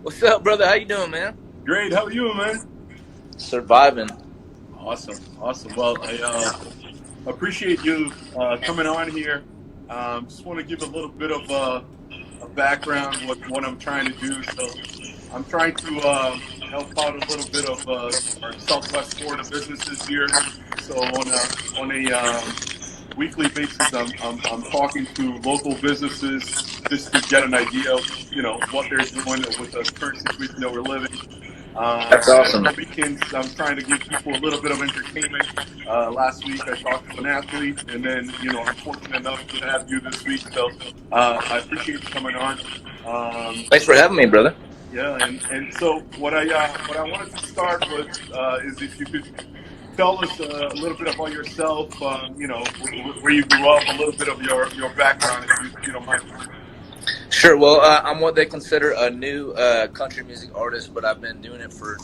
What's up, brother? How you doing, man? Great. How are you, man? Surviving. Awesome. Awesome. Well, I appreciate you coming on here. Just want to give a little bit of a background what I'm trying to do. So I'm trying to help out a little bit of our Southwest Florida businesses here. So on a weekly basis, I'm talking to local businesses just to get an idea of what they're doing with the current situation that we're living. That's awesome. On the weekends, I'm trying to give people a little bit of entertainment. Last week, I talked to an athlete, and then I'm fortunate enough to have you this week. So I appreciate you coming on. Thanks for having me, brother. Yeah, and so what I wanted to start with is if you could tell us a little bit about yourself. Where you grew up, a little bit of your background, if you don't mind. Sure. Well, I'm what they consider a new country music artist, but I've been doing it for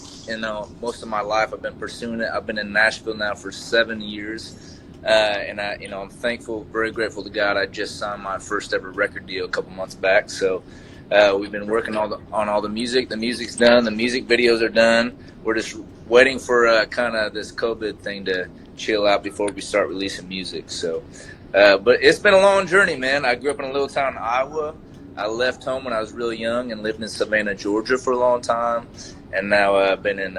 most of my life. I've been pursuing it. I've been in Nashville now for 7 years, and I'm thankful, very grateful to God. I just signed my first ever record deal a couple months back. So we've been working on all the music. The music's done. The music videos are done. We're just waiting for kind of this COVID thing to chill out before we start releasing music. So, but it's been a long journey, man. I grew up in a little town in Iowa. I left home when I was really young and lived in Savannah, Georgia for a long time, and now I've been in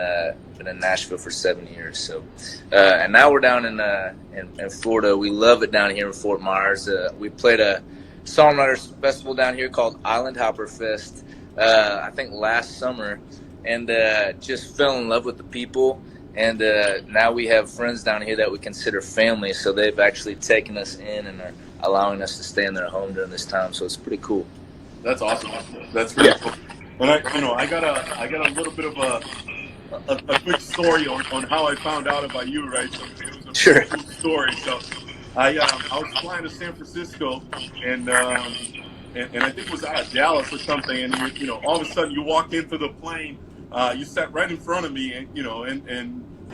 Nashville for 7 years. So, and now we're down in Florida. We love it down here in Fort Myers. We played a songwriters festival down here called Island Hopper Fest, I think last summer, and just fell in love with the people. And now we have friends down here that we consider family. So they've actually taken us in and are allowing us to stay in their home during this time. So it's pretty cool. That's awesome. That's really cool. And I got a little bit of a quick story on how I found out about you, right? So it was a cool story. So I was flying to San Francisco, and I think it was out of Dallas or something. And all of a sudden you walk into the plane. You sat right in front of me, and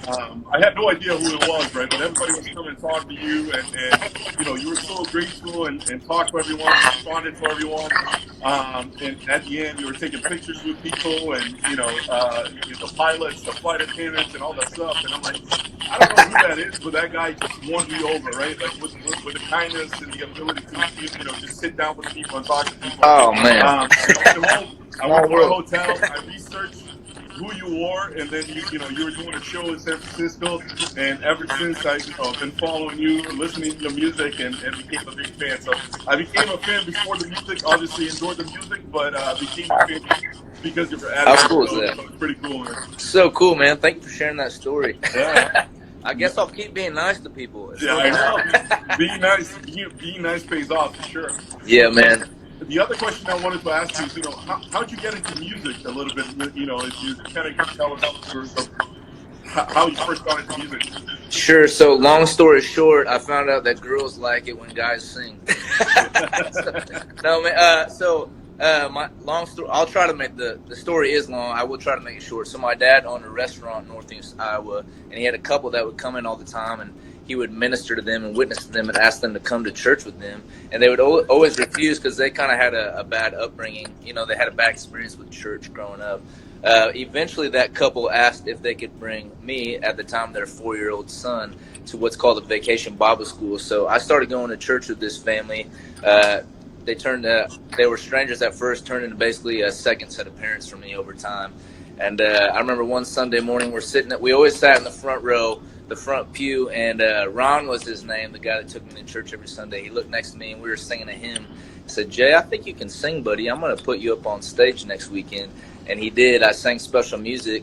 I had no idea who it was, right? But everybody was coming to talk to you, and you were so graceful and talked to everyone, responded to everyone. And at the end, you were taking pictures with people, and the pilots, the flight attendants, and all that stuff. And I'm like, I don't know who that is, but that guy just won me over, right? Like with the kindness and the ability to just sit down with people and talk to people. Oh man! I went to a hotel. I researched who you were, and then you were doing a show in San Francisco, and ever since I've been following you, listening to your music, and became a big fan. So I became a fan before the music. Obviously enjoyed the music, but became a fan because of your attitude. How cool is that? So it's pretty cool, man. So cool, man. Thank you for sharing that story. Yeah. I guess I'll keep being nice to people. Yeah, I know. Being nice pays off for sure. Yeah, man. The other question I wanted to ask you is, how'd you get into music a little bit? If you kind of tell us how you first got into music. Sure. So, long story short, I found out that girls like it when guys sing. No, man. My long story. I'll try to make the story is long. I will try to make it short. So, my dad owned a restaurant in Northeast Iowa, and he had a couple that would come in all the time, and he would minister to them and witness to them and ask them to come to church with them. And they would always refuse because they kind of had a bad upbringing. They had a bad experience with church growing up. Eventually, that couple asked if they could bring me, at the time their 4-year-old son, to what's called a vacation Bible school. So I started going to church with this family. They were strangers at first, turned into basically a second set of parents for me over time. And I remember one Sunday morning, we always sat in the front row, the front pew, and Ron was his name, the guy that took me to church every Sunday. He looked next to me, and we were singing a hymn. He said, "Jay, I think you can sing, buddy. I'm going to put you up on stage next weekend." And he did. I sang special music,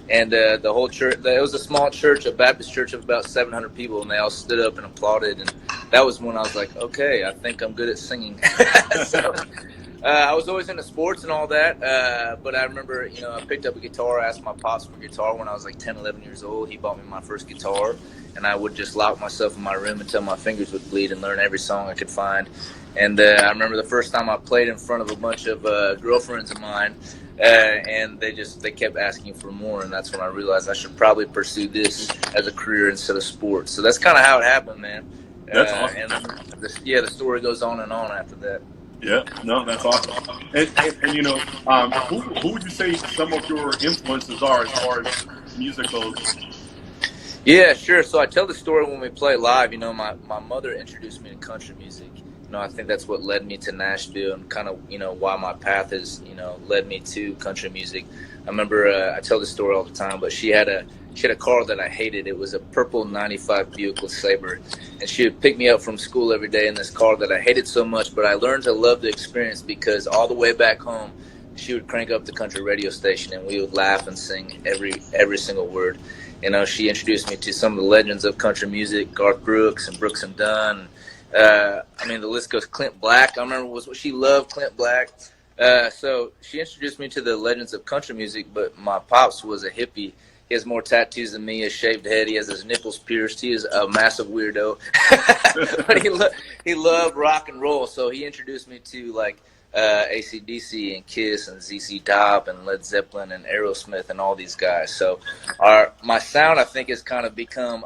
and the whole church, it was a small church, a Baptist church of about 700 people, and they all stood up and applauded. And that was when I was like, okay, I think I'm good at singing. So I was always into sports and all that, but I remember, I picked up a guitar. I asked my pops for a guitar when I was like 10, 11 years old. He bought me my first guitar, and I would just lock myself in my room until my fingers would bleed and learn every song I could find. And I remember the first time I played in front of a bunch of girlfriends of mine, and they kept asking for more, and that's when I realized I should probably pursue this as a career instead of sports. So that's kind of how it happened, man. That's awesome. And the story goes on and on after that. Yeah, no, that's awesome. And you know, who would you say some of your influences are as far as music goes? Yeah, sure. So I tell the story when we play live. You know, my mother introduced me to country music. You know, I think that's what led me to Nashville and kind of, you know, why my path has, you know, led me to country music. I remember I tell this story all the time, but she had a car that I hated. It was a purple '95 Buick LeSabre, and she would pick me up from school every day in this car that I hated so much. But I learned to love the experience because all the way back home, she would crank up the country radio station, and we would laugh and sing every single word. You know, she introduced me to some of the legends of country music, Garth Brooks and Brooks and Dunn. I mean, the list goes. Clint Black, I remember, was what she loved, Clint Black. So she introduced me to the legends of country music, but my pops was a hippie. He has more tattoos than me, a shaved head. He has his nipples pierced. He is a massive weirdo. But he loved rock and roll, so he introduced me to, like, AC/DC and Kiss and ZZ Top and Led Zeppelin and Aerosmith and all these guys. So my sound, I think, has kind of become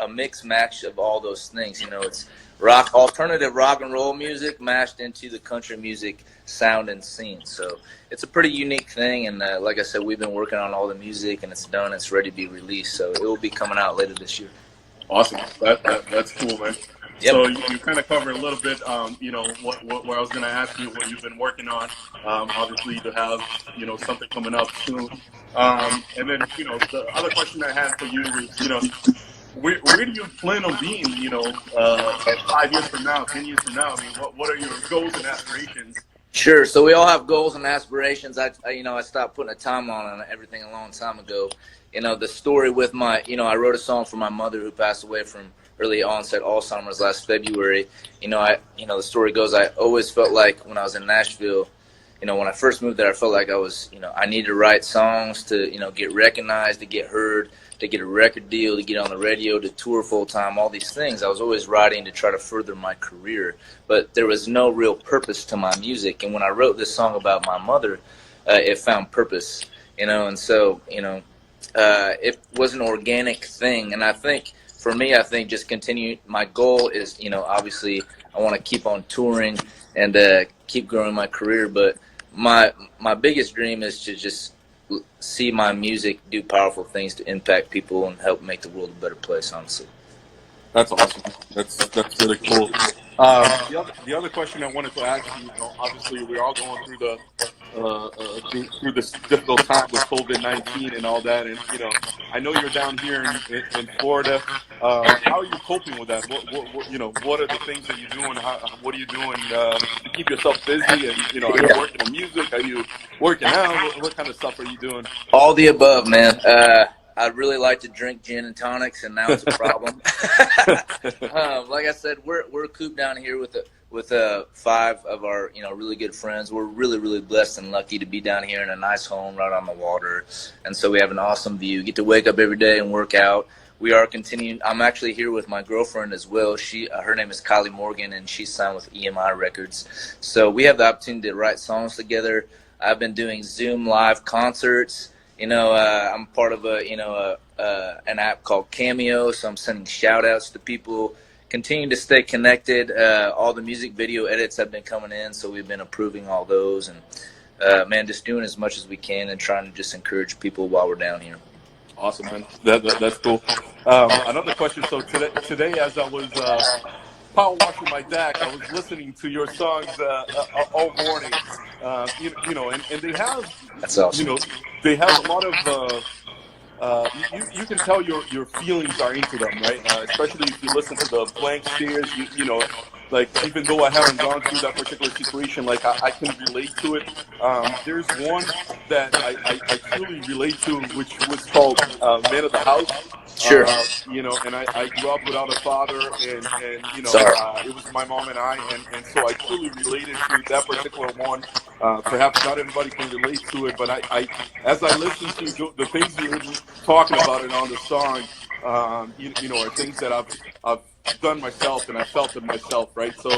a mixed match of all those things. You know, it's alternative rock and roll music mashed into the country music sound and scene. So it's a pretty unique thing. And like I said, we've been working on all the music, and it's done. It's ready to be released. So it will be coming out later this year. Awesome. That's cool, man. Yep. So you kind of covered a little bit, you know, what I was going to ask you, what you've been working on. Obviously, to have, you know, something coming up soon. And then, you know, the other question I had for you is, you know, where do you plan on being, you know, 5 years from now, 10 years from now? I mean, what are your goals and aspirations? Sure. So we all have goals and aspirations. I stopped putting a timeline on everything a long time ago. You know, the story with I wrote a song for my mother who passed away from early onset Alzheimer's last February. The story goes, I always felt like when I was in Nashville, you know, when I first moved there, I felt like I needed to write songs to, you know, get recognized, to get heard, to get a record deal, to get on the radio, to tour full time, all these things. I was always writing to try to further my career, but there was no real purpose to my music. And when I wrote this song about my mother, it found purpose, you know, and so, you know, it was an organic thing. And I think, for me, just continue. My goal is, you know, obviously I want to keep on touring and keep growing my career. But my biggest dream is to just see my music do powerful things to impact people and help make the world a better place, honestly. That's awesome. That's really cool. The other question I wanted to ask you, obviously we're all going through through this difficult time with COVID-19 and all that, and you know, I know you're down here in Florida. How are you coping with that? What are the things that you're doing? What are you doing to keep yourself busy? And you know, are you working on music? Are you working out? What kind of stuff are you doing? All the above, man. I'd really like to drink gin and tonics, and now it's a problem. Like I said, we're cooped down here with 5 of our, you know, really good friends. We're really, really blessed and lucky to be down here in a nice home right on the water, and so we have an awesome view. Get to wake up every day and work out. We are continuing. I'm actually here with my girlfriend as well. Her name is Kylie Morgan, and she's signed with EMI Records. So we have the opportunity to write songs together. I've been doing Zoom live concerts. You know, I'm part of an app called Cameo, so I'm sending shout-outs to people. Continue to stay connected. All the music video edits have been coming in, so we've been approving all those. And, man, just doing as much as we can and trying to just encourage people while we're down here. Awesome, man. That's cool. Another question. So today as I was power washing my deck, I was listening to your songs all morning. You know, and they have, that's awesome. You know, they have a lot of, you can tell your feelings are into them, right? Especially if you listen to the blank stares, you know, like, even though I haven't gone through that particular situation, like, I can relate to it. There's one that I truly relate to, which was called Man of the House. Sure. You know, and I grew up without a father, and you know, it was my mom and I, and so I truly related to that particular one. Perhaps not everybody can relate to it, but I as I listen to the things you're talking about it on the song, you know, are things that I've done myself and I felt it myself, right? So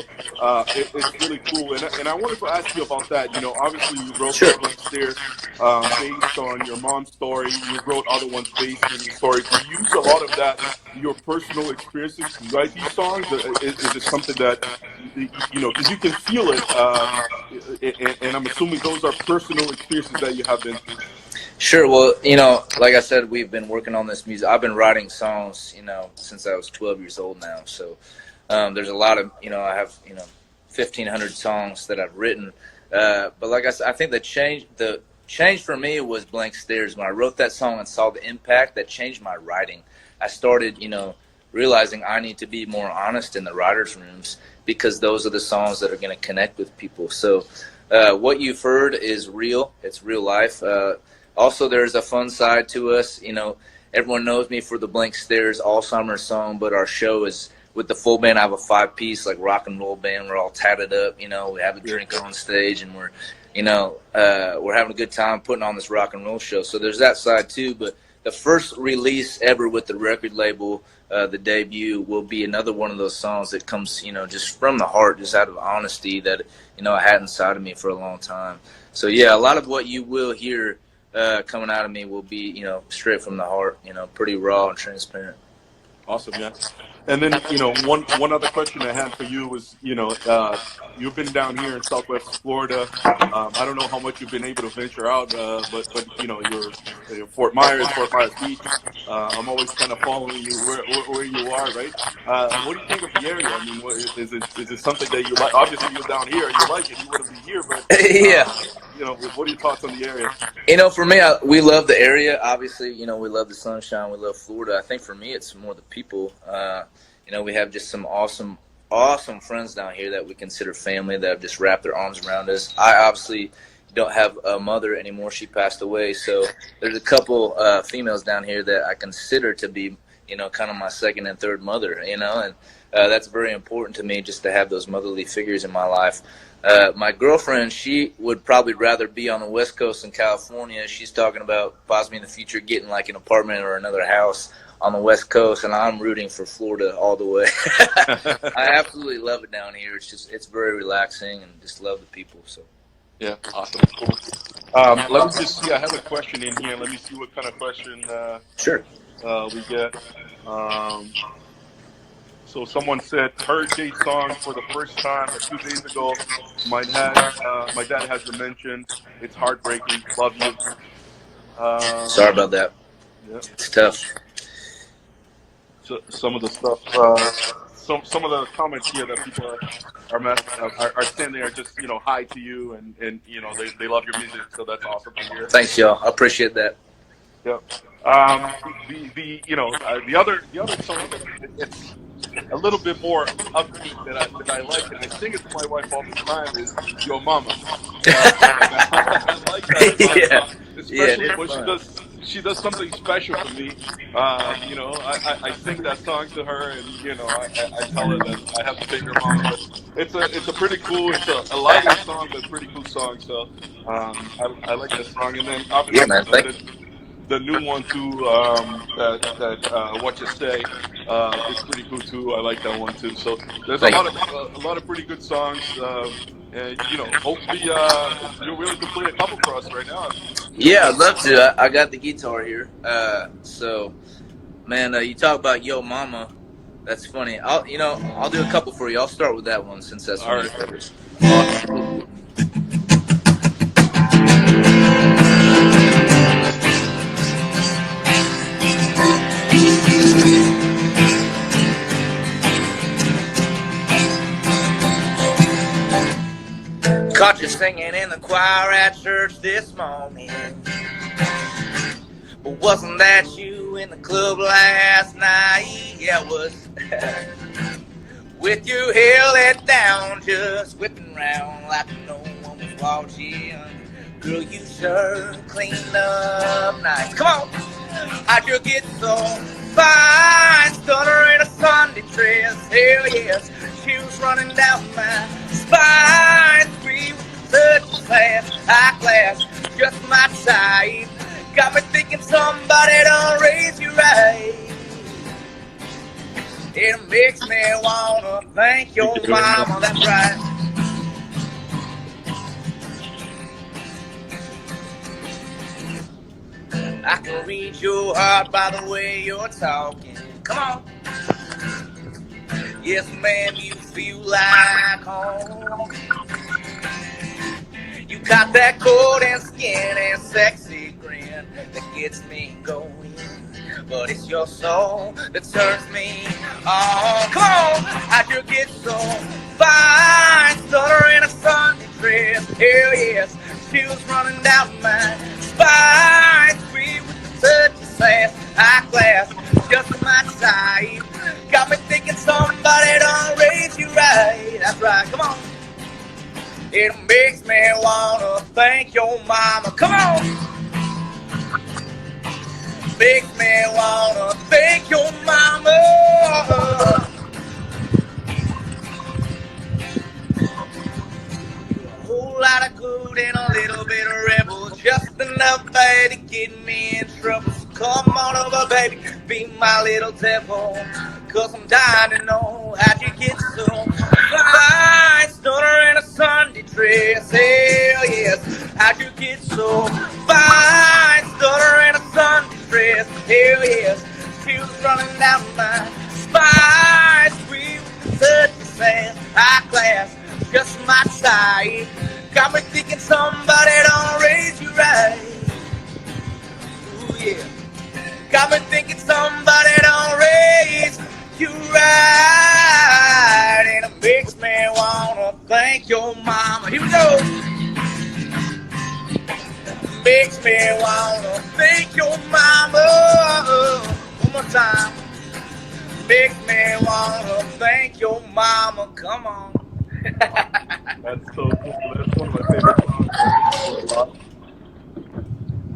it's really cool. And I wanted to ask you about that. You know, obviously you wrote Sure. the Blank Stairs based on your mom's story. You wrote other ones based on your story. Do you use a lot of that, your personal experiences, to write these songs? Is it something that, you know, because you can feel it, and I'm assuming those are personal experiences that you have been through. Sure. Well, you know, like I said, we've been working on this music. I've been writing songs, you know, since I was 12 years old now. So there's a lot of, you know, I have, you know, 1,500 songs that I've written. But like I said, I think the change for me was Blank Stairs. When I wrote that song and saw the impact, that changed my writing. I started, you know, realizing I need to be more honest in the writers' rooms, because those are the songs that are going to connect with people. So what you've heard is real. It's real life. Also, there's a fun side to us. You know, everyone knows me for the Blank Stairs All Summer song, but our show is with the full band. I have a 5-piece like rock and roll band. We're all tatted up. You know, we have a drink on stage, and we're, you know, we're having a good time putting on this rock and roll show. So there's that side too. But the first release ever with the record label, the debut, will be another one of those songs that comes, you know, just from the heart, just out of honesty that, you know, I had inside of me for a long time. So yeah, a lot of what you will hear coming out of me will be, you know, straight from the heart, you know, pretty raw and transparent. Awesome, yeah. And then, you know, one other question I had for you was, you know, you've been down here in Southwest Florida. I don't know how much you've been able to venture out, but you know, you're Fort Myers Beach. I'm always kind of following you where you are, right? What do you think of the area? I mean, is it something that you like? Obviously, you're down here, you like it. You wouldn't be here, but yeah. You know, what are your thoughts on the area? You know, for me, we love the area. Obviously, you know, we love the sunshine. We love Florida. I think for me, it's more the people. You know, we have just some awesome friends down here that we consider family that have just wrapped their arms around us. I obviously don't have a mother anymore. She passed away. So there's a couple females down here that I consider to be, you know, kind of my second and third mother, you know, and that's very important to me, just to have those motherly figures in my life. My girlfriend, she would probably rather be on the West Coast in California. She's talking about possibly in the future getting like an apartment or another house on the West Coast, and I'm rooting for Florida all the way. I absolutely love it down here. It's very relaxing, and just love the people. So yeah, awesome. Cool. Let me just see. I have a question in here. Let me see what kind of question sure we get. So someone said, heard Jade's song for the first time 2 days ago. My dad has to mention. It's heartbreaking. Love you. Sorry about that. Yeah. It's tough. So, some of the stuff, some of the comments here that people are saying there, just, you know, hi to you, and you know, they love your music, so that's awesome to hear. Thanks, y'all. I appreciate that. Yeah. You know, the other song, it's a little bit more upbeat that I like, and I sing it to my wife all the time, is Yo Mama. I like that song, especially when she does something special for me. You know, I sing that song to her, and you know, I tell her that I have to take her home. But it's a pretty cool, it's a lighter song, but pretty cool song. So I like that song, and then obviously the new one too, that What You Say, is pretty cool too. I like that one too. So there's a lot of pretty good songs. And, you know, hopefully you're willing to play a couple for us right now. Yeah, I'd love to. I got the guitar here. So, man, you talk about Yo Mama. That's funny. I'll do a couple for you. I'll start with that one since that's one of your favorites. Awesome. Caught you singing in the choir at church this morning. But wasn't that you in the club last night? Yeah, it was. With your hair let down, just whipping round like no one was watching. Girl, you sure cleaned up nice. Come on! How'd you get so fine? Stunner in a Sunday dress. Hell yes, she was running down my spine. Sweet with such class, high class, just my type. Got me thinking somebody done raise you right. It makes me wanna thank your mama. That's right. I can read your heart by the way you're talking. Come on. Yes, ma'am, you feel like home. You got that golden skin and sexy grin that gets me going. But it's your soul that turns me on. Come on, I sure get so fine. Stutter in a Sunday dress. Hell yes, she was running down my spine. Sweet with the touch of sass, high class, just my type. Got me thinking somebody done raised you right. That's right, come on. It makes me wanna thank your mama. Come on. Makes me wanna thank your mama. A whole lot of good and a little bit of rebel, just enough to get me in trouble. So come on over, baby, be my little devil, 'cause I'm dying to know how'd you get so fine. Stunner in a Sunday dress, hell yes, how'd you get so fine? Stunner in a Sunday dress, hell yes, she was running down my spine. Sweet with the touch of sand, high class, just my type. Got me thinking somebody done raised you right. Ooh yeah. Got me thinking somebody done raised you right. And it makes me wanna thank your mama. Here we go. Makes me wanna thank your mama. One more time. Makes me wanna thank your mama. Come on. That's so cool. That's one of my favorite songs.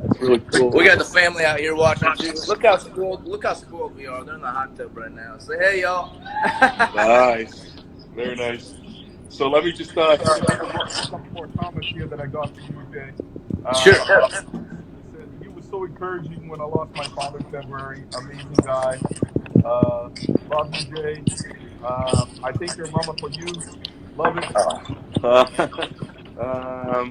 That's really cool. We got the family out here watching too. Look how spoiled we are. They're in the hot tub right now. Say hey, y'all. Nice. Very nice. So let me just a couple more comments here that I got from you, Jay. Sure. He was so encouraging when I lost my father in February. Amazing guy. Love you, Jay. I thank your mama for you. Love it.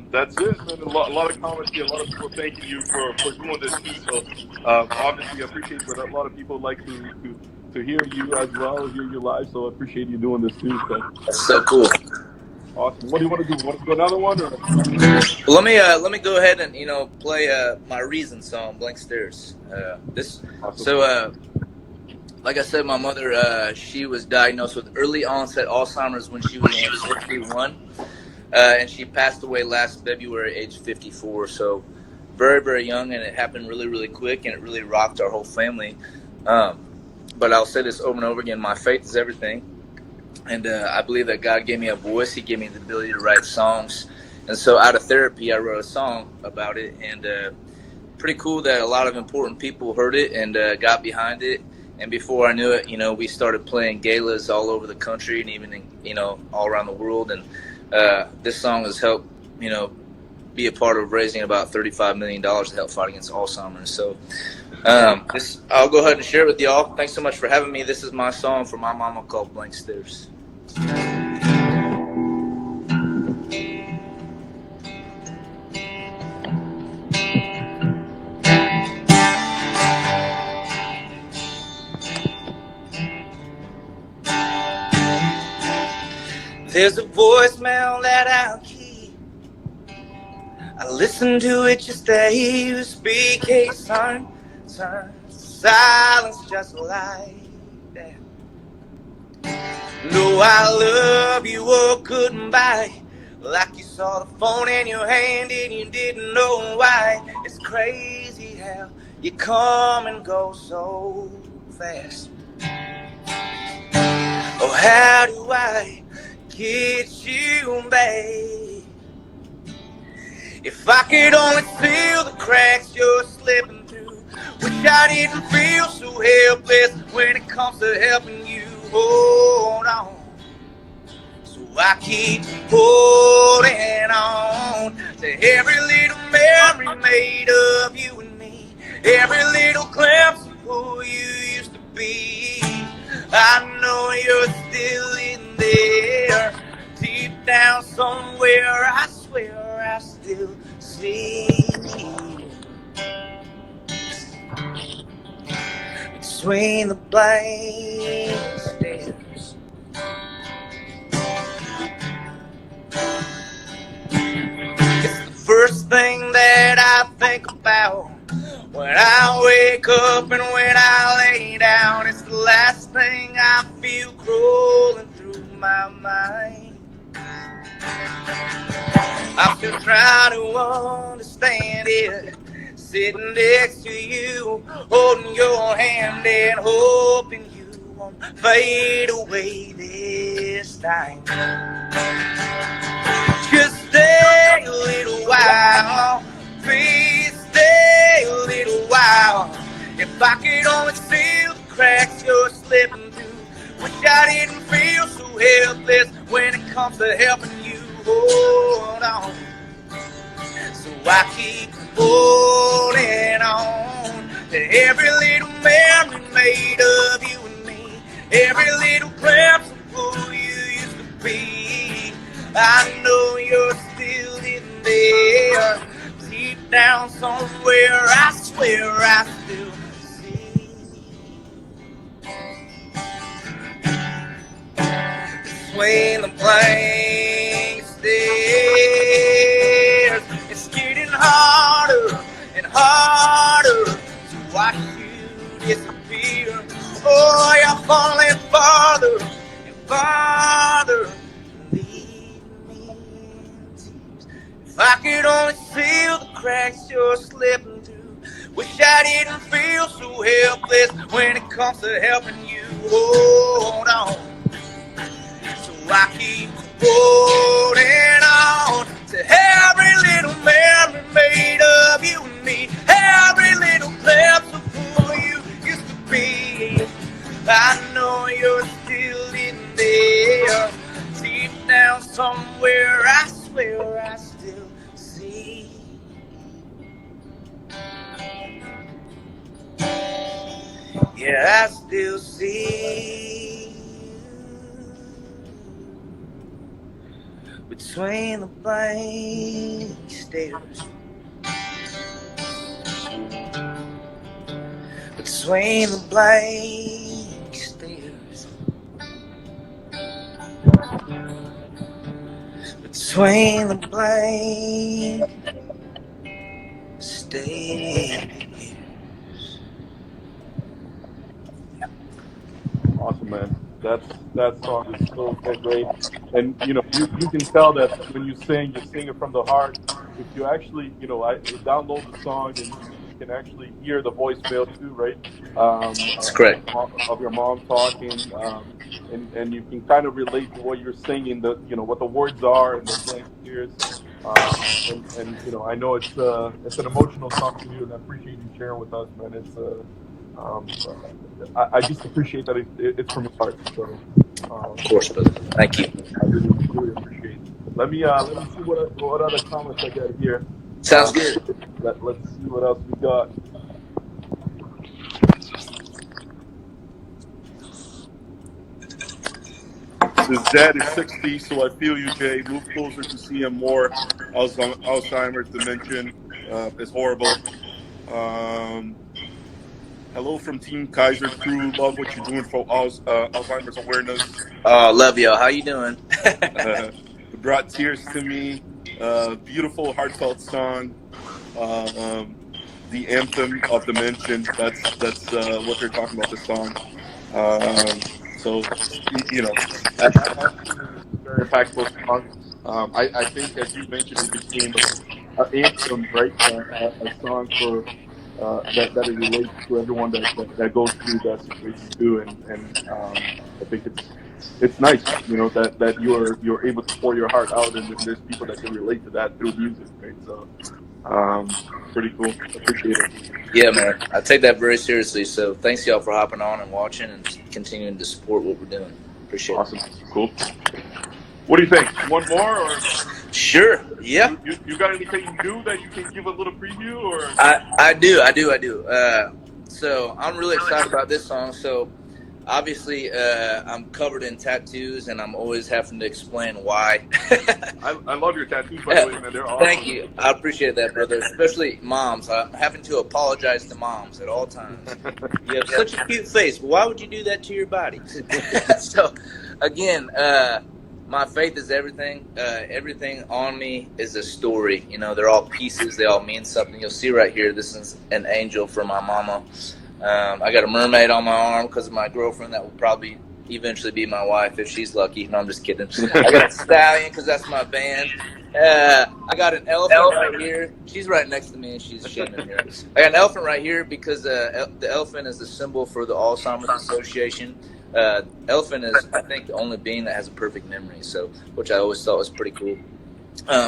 That's it, man. A lot of comments here. A lot of people thanking you for doing this too. So obviously, I appreciate that. A lot of people like to hear you as well, hear you live. So I appreciate you doing this too. So that's so cool. Awesome. What do you want to do? Want to do another one? Or? Well, let me go ahead and play my Reason song, Blank Stares. Awesome. So. Like I said, my mother, she was diagnosed with early onset Alzheimer's when she was 61, and she passed away last February, age 54. So very, very young, and it happened really, really quick, and it really rocked our whole family. But I'll say this over and over again, my faith is everything, and I believe that God gave me a voice. He gave me the ability to write songs, and so out of therapy, I wrote a song about it, and pretty cool that a lot of important people heard it and got behind it. And before I knew it, we started playing galas all over the country and even, all around the world. And this song has helped, be a part of raising about $35 million to help fight against Alzheimer's. So I'll go ahead and share it with y'all. Thanks so much for having me. This is my song for my mama called Blank Stares. There's a voicemail that I'll keep. I listen to it just to hear you speak. Hey, son, silence just like that. No, I love you or goodbye. Like you saw the phone in your hand and you didn't know why. It's crazy how you come and go so fast. Oh, how do I get you back? If I could only feel the cracks you're slipping through. Wish I didn't feel so helpless when it comes to helping you hold on. So I keep holding on to every little memory made of you and every little glimpse of who you used to be. I know between the blank stares. It's the first thing that I think about when I wake up and when I lay down. It's the last thing I feel crawling through my mind. I'm still trying to understand it, sitting next to you, holding your hand and hoping you won't fade away this time. Just stay a little while, please stay a little while. If I could only feel the cracks you're slipping through. Wish I didn't feel so helpless when it comes to helping you hold on. So I keep holding on to every little memory made of you and me, every little glimpse of who you used to be. I know you're still in there, deep down somewhere. I swear I still see. Between the blank stares, it's getting harder and harder to watch you disappear. Oh, you're falling farther and farther. Leave me in tears. If I could only feel the cracks you're slipping through. Wish I didn't feel so helpless when it comes to helping you hold on. I keep holding on to every little memory made of you and me, every little glimpse of who you used to be. I know you're still in there, deep down somewhere. I swear I still see. Yeah, I still see. Between the blank stares, between the blank stares, between the blank stares. Awesome, man. That song is so great, and you can tell that when you sing, you're singing from the heart. If you actually, I download the song and you can actually hear the voicemail too, right? That's correct. Of your mom talking, and you can kind of relate to what you're singing, what the words are and the blank tears. And I know it's an emotional song to you, and I appreciate you sharing with us, man. It's I just appreciate that it's from your heart. So, of course, brother. Thank you. I really appreciate it. Let me see what other comments I got here. Sounds good. Let's see what else we got. Says Dad is 60, so I feel you, Jay. Move closer to see him more. Alzheimer's, dementia is horrible. Hello from Team Kaiser Crew. Love what you're doing for Alzheimer's awareness. Love y'all. How you doing? It brought tears to me. Beautiful, heartfelt song. The anthem of dementia. That's what they're talking about. This song. So that's very impactful song. I think, as you mentioned, it became an anthem, right? A song for. That it relates to everyone that goes through that situation too, and I think it's nice, that you're able to pour your heart out, and there's people that can relate to that through music, right? So, pretty cool. Appreciate it. Yeah, man, I take that very seriously. So, thanks y'all for hopping on and watching and continuing to support what we're doing. Appreciate it. Awesome. Cool. What do you think? One more, or? Sure. Yeah. You got anything new that you can give a little preview, or? I do. So I'm really excited about this song. So obviously, I'm covered in tattoos, and I'm always having to explain why. I love your tattoos, by the way, man. They're awesome. Thank you. I appreciate that, brother. Especially moms. I'm having to apologize to moms at all times. You have such a cute face. Why would you do that to your body? So, again, my faith is everything. Everything on me is a story. You know, they're all pieces. They all mean something. You'll see right here, this is an angel for my mama. I got a mermaid on my arm because of my girlfriend that will probably eventually be my wife if she's lucky. No, I'm just kidding. I got a stallion because that's my band. I got an elephant right here. She's right next to me and she's shaming here. I got an elephant right here because the elephant is the symbol for the Alzheimer's Association. Elephant is, I think, the only being that has a perfect memory, so which I always thought was pretty cool.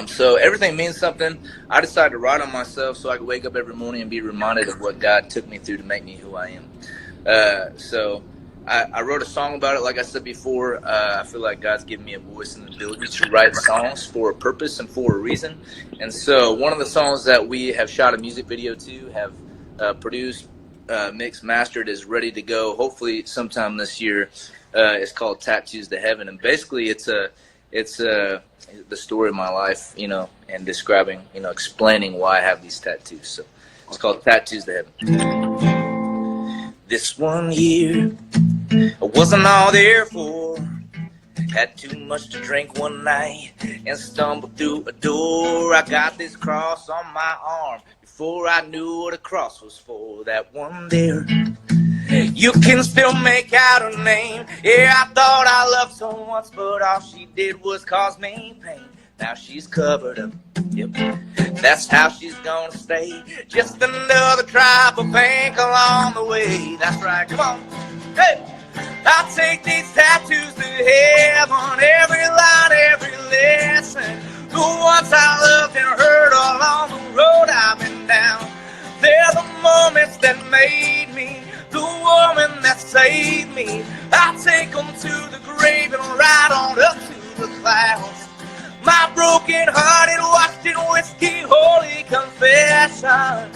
So everything means something. I decided to write on myself so I could wake up every morning and be reminded of what God took me through to make me who I am. So I wrote a song about it. Like I said before, I feel like God's given me a voice and the ability to write songs for a purpose and for a reason. And so one of the songs that we have shot a music video to, have produced, mixed, mastered, is ready to go. Hopefully sometime this year. It's called Tattoos to Heaven. And basically it's the story of my life, you know, and describing, you know, explaining why I have these tattoos. So it's called Tattoos to Heaven. This one year I wasn't all there for. Had too much to drink one night and stumbled through a door. I got this cross on my arm before I knew what a cross was for. That one there, you can still make out her name. Yeah, I thought I loved her once, but all she did was cause me pain. Now she's covered up, yep, that's how she's gonna stay. Just another drop of pain along the way. That's right, come on, hey! I'll take these tattoos to heaven, every line, every lesson. The ones I loved and heard along the road I've been down. They're the moments that made me the woman that saved me. I'll take them to the grave and ride on up to the clouds. My broken hearted, washed in whiskey, holy confession.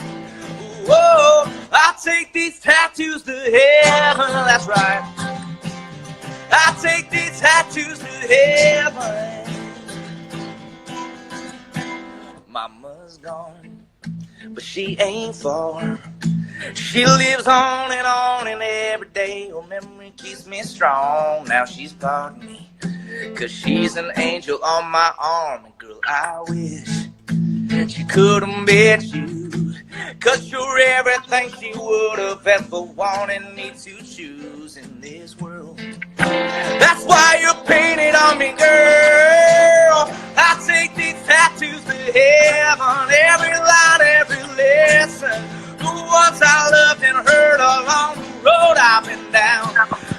Whoa, I'll take these tattoos to heaven, that's right. I'll take these tattoos to heaven. Mama's gone, but she ain't far. She lives on and every day her memory keeps me strong. Now she's part of me, 'cause she's an angel on my arm. And girl, I wish she could have met you, 'cause you're everything she would have ever wanted me to choose in this world. That's why you're painted on me, girl. I take these tattoos to heaven, every line, every lesson. The ones I loved and heard along the road I've been down.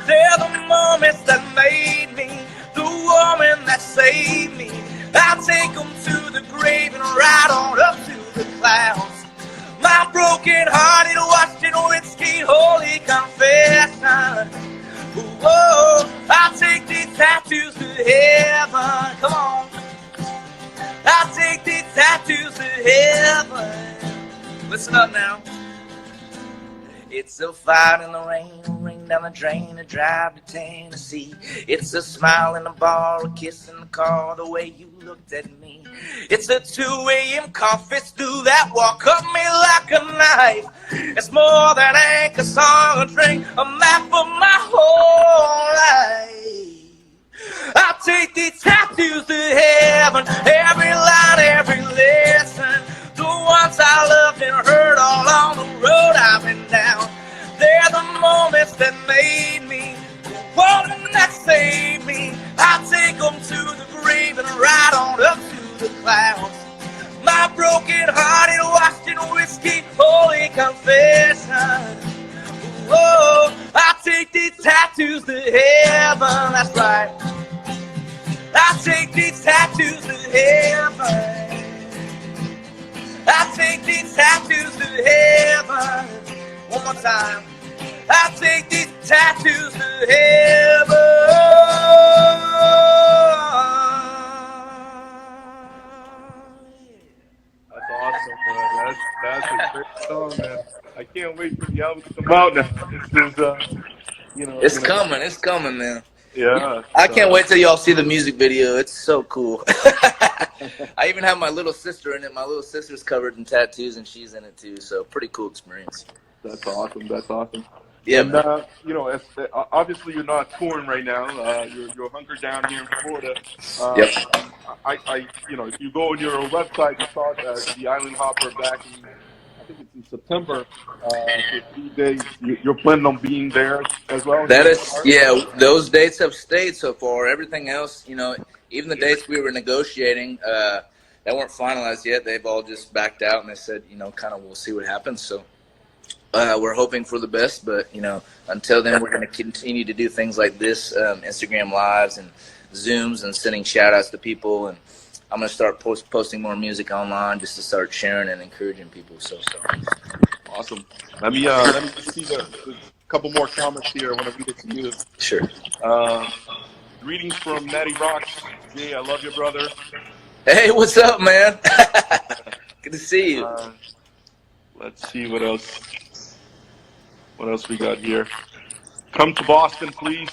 They're the moments that made me the woman that saved me. I'll take them to the grave and ride on up to the clouds. My broken hearted, washed in whiskey, holy confession. Whoa, I'll take these tattoos to heaven. Come on. I'll take these tattoos to heaven. Listen up now. It's a fight in the rain, a ring down the drain, a drive to Tennessee. It's a smile in the bar, a kiss in the car, the way you looked at me. It's a 2 a.m. coffee stew that walk up me like a knife. It's more than anchor song, a drink, a map of my whole life. I'll take these tattoos to heaven, every line, every lesson. The ones I loved and heard all on the road I've been down. They're the moments that made me the woman that saved me. I'll take them to the grave and ride on up to the clouds. My broken hearted, washed in whiskey, holy confession. Whoa, I'll take these tattoos to heaven, that's right. I'll take these tattoos to heaven. I'll take these tattoos to heaven. One more time. I'll take these tattoos to heaven. That's awesome, man. That's a great song, man. I can't wait for the album to come out now. It's coming. It's coming, man. Yeah. I can't wait till y'all see the music video. It's so cool. I even have my little sister in it. My little sister's covered in tattoos, and she's in it too. So pretty cool experience. That's awesome. That's awesome. Yeah. And as, obviously you're not touring right now. You're hunkered down here in Florida. Yep. If you go on your website, you saw the Island Hopper back in, I think it's in September. For 3 days, you're planning on being there as well. That is, yeah. Those dates have stayed so far. Everything else, even the dates we were negotiating, that weren't finalized yet. They've all just backed out, and they said, kind of we'll see what happens. So. We're hoping for the best, but until then, we're going to continue to do things like this, Instagram Lives and Zooms, and sending shout outs to people. And I'm going to start posting more music online just to start sharing and encouraging people. So awesome. Let me just see the couple more comments here. I want to read it to you. Sure. Greetings from Natty Rocks. Jay, I love you, brother. Hey, what's up, man? Good to see you. Let's see what else. What else we got here? Come to Boston, please.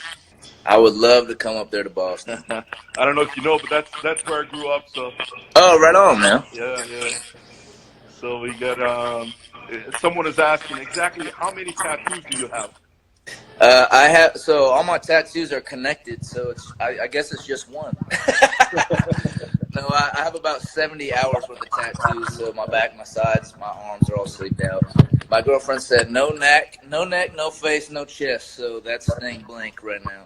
I would love to come up there to Boston. I don't know if you know, but that's where I grew up. So. Oh, right on, man. Yeah. So we got. Someone is asking exactly how many tattoos do you have? I have. So all my tattoos are connected. So I guess it's just one. No, I have about 70 hours worth of tattoos. So my back, my sides, my arms are all sleeved out. My girlfriend said no neck, no face, no chest. So that's staying blank right now.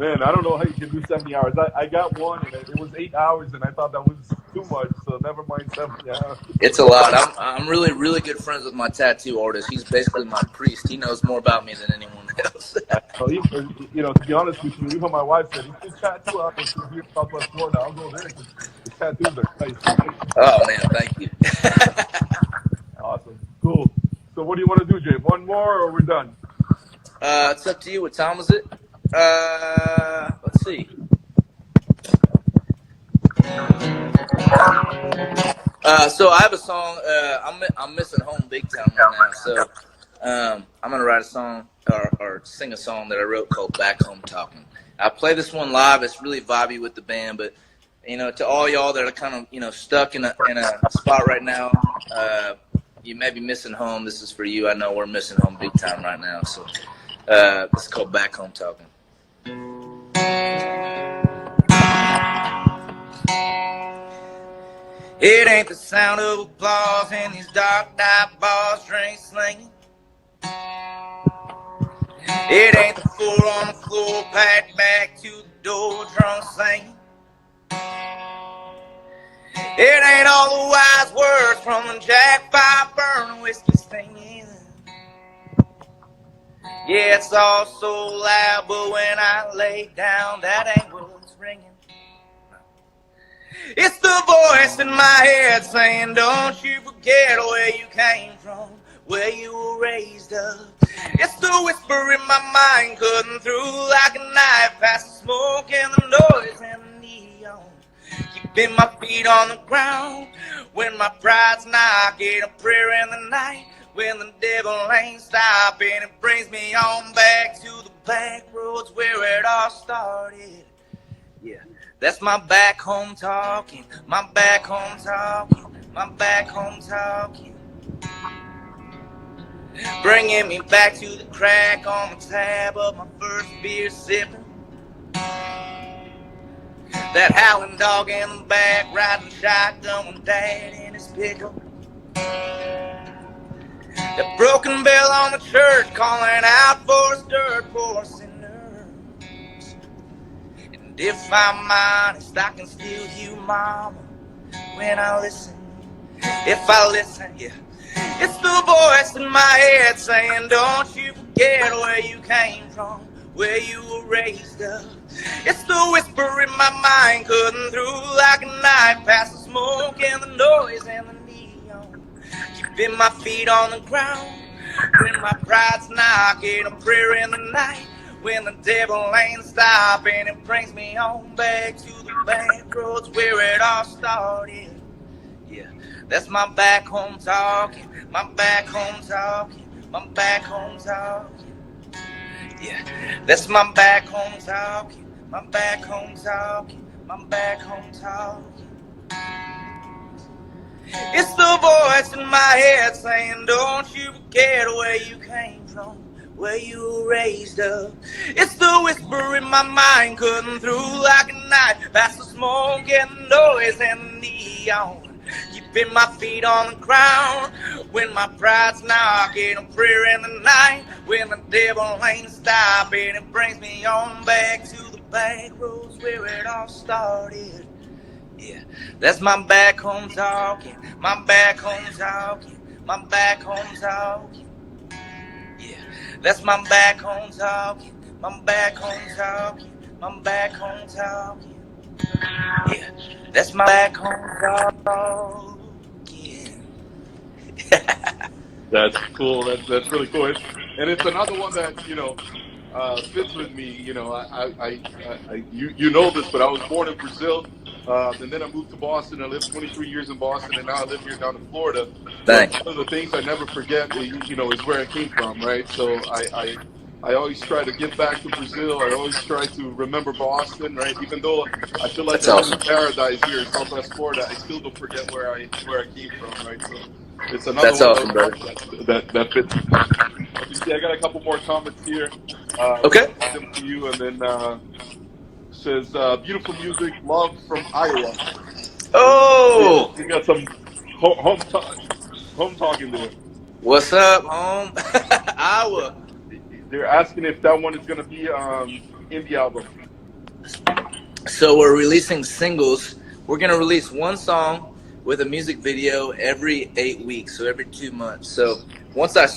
Man, I don't know how you can do 70 hours. I got one, and it was 8 hours, and I thought that was too much. So never mind 70 hours. It's a lot. I'm really, really good friends with my tattoo artist. He's basically my priest. He knows more about me than anyone else. To be honest with you, even my wife said, if you tattoo artist is here in Southwest Florida, I'll go there because the tattoos are nice. Oh, man, thank you. Awesome. Cool. So what do you want to do, Jay? One more or we're done? It's up to you. What time is it? Let's see. So I have a song. I'm missing home big time right now. So I'm gonna write a song or sing a song that I wrote called "Back Home Talking." I play this one live. It's really vibey with the band, but to all y'all that are kind of stuck in a spot right now, you may be missing home. This is for you. I know we're missing home big time right now. So this is called "Back Home Talking." It ain't the sound of applause in these dark night bars, drink slinging. It ain't the four on the floor, packed back to the door, drunk singing. It ain't all the wise words from the Jack 5 burning whiskey stinging. Yeah, it's all so loud, but when I lay down, that ain't what's ringing. It's the voice in my head saying, don't you forget where you came from, where you were raised up. It's the whisper in my mind cutting through like a knife past the smoke and the noise and the neon. Keeping my feet on the ground when my pride's knocking, a prayer in the night when the devil ain't stopping. It brings me on back to the back roads where it all started. Yeah. That's my back home talking, my back home talking, my back home talking. Bringing me back to the crack on the tab of my first beer sipping. That howling dog in the back riding shotgun with dad in his pickup. That broken bell on the church calling out for his dirt poor sinners. And if I'm honest, I can still hear mama when I listen. If I listen, yeah. It's the voice in my head saying, don't you forget where you came from, where you were raised up. It's the whisper in my mind cutting through like a knife past the smoke and the noise and the neon. Keeping my feet on the ground when my pride's knocking, a prayer in the night when the devil ain't stopping. It brings me on back to the back roads where it all started. Yeah, that's my back home talking, my back home talking, my back home talking. Yeah, that's my back home talking, my back home talking, my back home talking. It's the voice in my head saying, don't you forget where you came from, where you were raised up. It's the whisper in my mind cutting through like a knife, past the smoke and the noise and the neon. Keeping my feet on the ground when my pride's knocking, a prayer in the night when the devil ain't stopping. It brings me on back to the back roads where it all started. Yeah, that's my back home talking, my back home talking, my back home talking. Yeah, that's my back home talking, my back home talking, my back home talking. Yeah, that's my back home talking. That's cool. That's really cool. And it's another one that fits with me. You know this, but I was born in Brazil, and then I moved to Boston. I lived 23 years in Boston, and now I live here down in Florida. But one of the things I never forget, is where I came from, right? So I always try to give back to Brazil. I always try to remember Boston, right? Even though I feel like I'm in paradise here in Southwest Florida, I still don't forget where I came from, right? So it's another That's awesome, brother. That fits. You see, I got a couple more comments here. Okay. Them to you, and then says beautiful music, love from Iowa. Oh, you got some home talking there. What's up, home? Iowa. They're asking if that one is going to be in the album. So we're releasing singles. We're going to release one song with a music video every 8 weeks, so every 2 months. So once I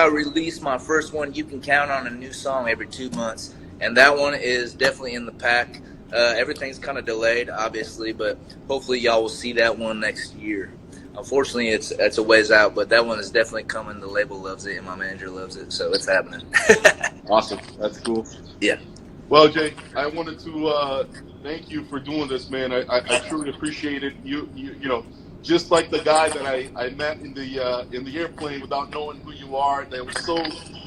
release my first one, you can count on a new song every 2 months, and that one is definitely in the pack. Everything's kind of delayed, obviously, but hopefully y'all will see that one next year. Unfortunately, it's a ways out, but that one is definitely coming. The label loves it, and my manager loves it, so it's happening. Awesome, that's cool. Yeah. Well, Jay, I wanted to thank you for doing this, man. I truly appreciate it. You know, just like the guy that I met in the airplane without knowing who you are, that was so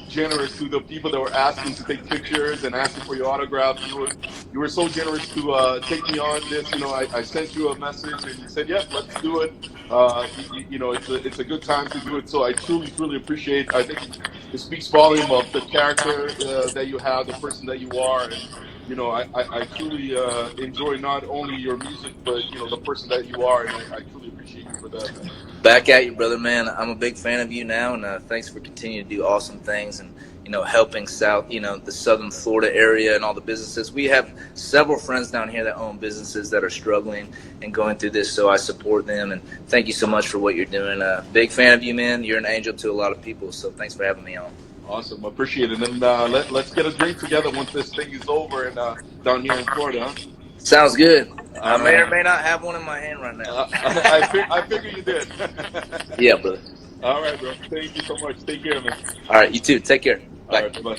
generous to the people that were asking to take pictures and asking for your autograph. You were so generous to take me on this. I sent you a message and you said, "Yep, let's do it." It's a good time to do it. So I truly appreciate. I think it speaks volume of the character that you have, the person that you are, and I truly enjoy not only your music, but the person that you are, and I truly appreciate you for that. Back at you, brother, man. I'm a big fan of you now, and thanks for continuing to do awesome things and helping the southern Florida area and all the businesses. We have several friends down here that own businesses that are struggling and going through this, so I support them, and thank you so much for what you're doing. Big fan of you, man. You're an angel to a lot of people, so thanks for having me on. Awesome, appreciate it. And let's get a drink together once this thing is over and down here in Florida, huh? Sounds good. I may or may not have one in my hand right now. I figure you did. Yeah, brother. All right, bro. Thank you so much. Take care, man. All right, you too. Take care. Bye. All right, bye.